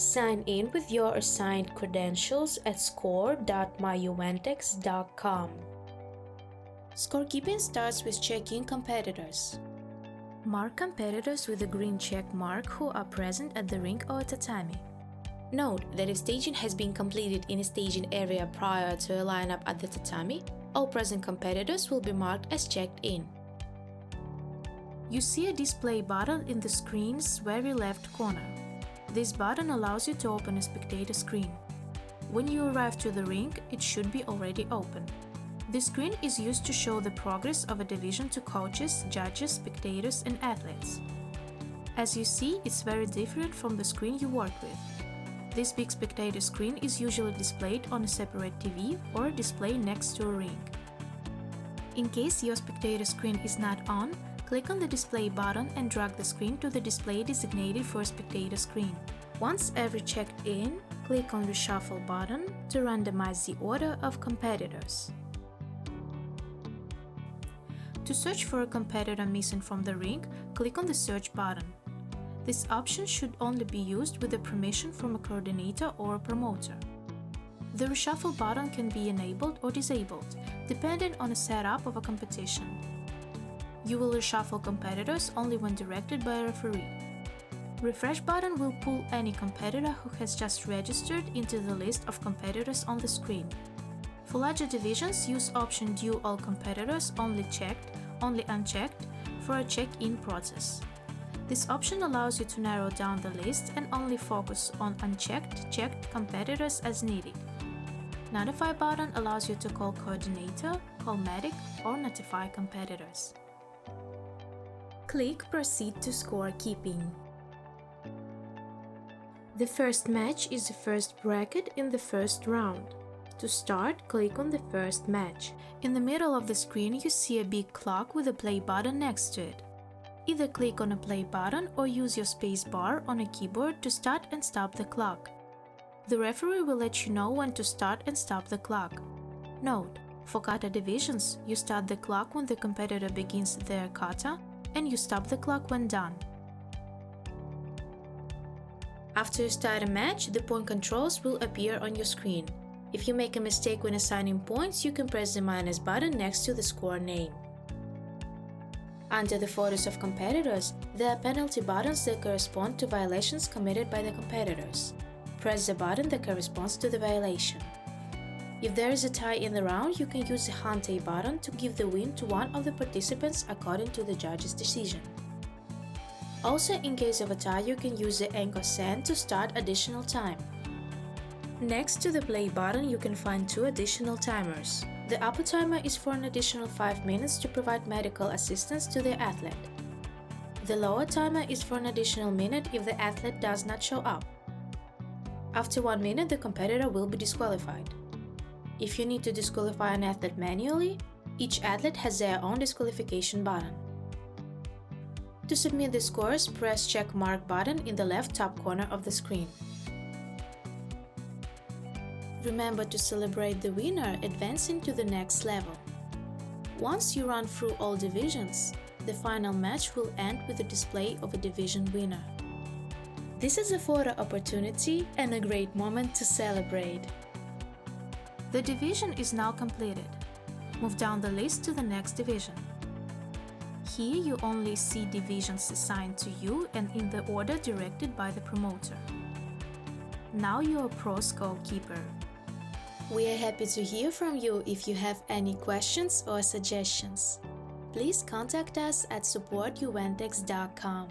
Sign in with your assigned credentials at score.myuventex.com. Scorekeeping starts with checking competitors. Mark competitors with a green check mark who are present at the ring or tatami. Note that if staging has been completed in a staging area prior to a lineup at the tatami, all present competitors will be marked as checked in. You see a display button in the screen's very left corner. This button allows you to open a spectator screen. When you arrive to the ring, it should be already open. This screen is used to show the progress of a division to coaches, judges, spectators, and athletes. As you see, it's very different from the screen you work with. This big spectator screen is usually displayed on a separate TV or display next to a ring. In case your spectator screen is not on, click on the display button and drag the screen to the display designated for spectator screen. Once every checked in, click on the Reshuffle button to randomize the order of competitors. To search for a competitor missing from the ring, click on the Search button. This option should only be used with the permission from a coordinator or a promoter. The Reshuffle button can be enabled or disabled, depending on the setup of a competition. You will reshuffle competitors only when directed by a referee. Refresh button will pull any competitor who has just registered into the list of competitors on the screen. For larger divisions, use option View all competitors only checked, only unchecked for a check-in process. This option allows you to narrow down the list and only focus on unchecked, checked competitors as needed. Notify button allows you to call coordinator, call medic, or notify competitors. Click Proceed to Scorekeeping. The first match is the first bracket in the first round. To start, click on the first match. In the middle of the screen, you see a big clock with a play button next to it. Either click on a play button or use your space bar on a keyboard to start and stop the clock. The referee will let you know when to start and stop the clock. Note, for kata divisions, you start the clock when the competitor begins their kata, and you stop the clock when done. After you start a match, the point controls will appear on your screen. If you make a mistake when assigning points, you can press the minus button next to the score name. Under the photos of competitors, there are penalty buttons that correspond to violations committed by the competitors. Press the button that corresponds to the violation. If there is a tie in the round, you can use the Hante button to give the win to one of the participants according to the judge's decision. Also, in case of a tie, you can use the Enko Sen to start additional time. Next to the play button, you can find two additional timers. The upper timer is for an additional 5 minutes to provide medical assistance to the athlete. The lower timer is for an additional minute if the athlete does not show up. After 1 minute, the competitor will be disqualified. If you need to disqualify an athlete manually, each athlete has their own disqualification button. To submit the scores, press check mark button in the left top corner of the screen. Remember to celebrate the winner advancing to the next level. Once you run through all divisions, the final match will end with the display of a division winner. This is a photo opportunity and a great moment to celebrate. The division is now completed. Move down the list to the next division. Here you only see divisions assigned to you and in the order directed by the promoter. Now you are a pro scorekeeper. We are happy to hear from you if you have any questions or suggestions. Please contact us at support@uventex.com.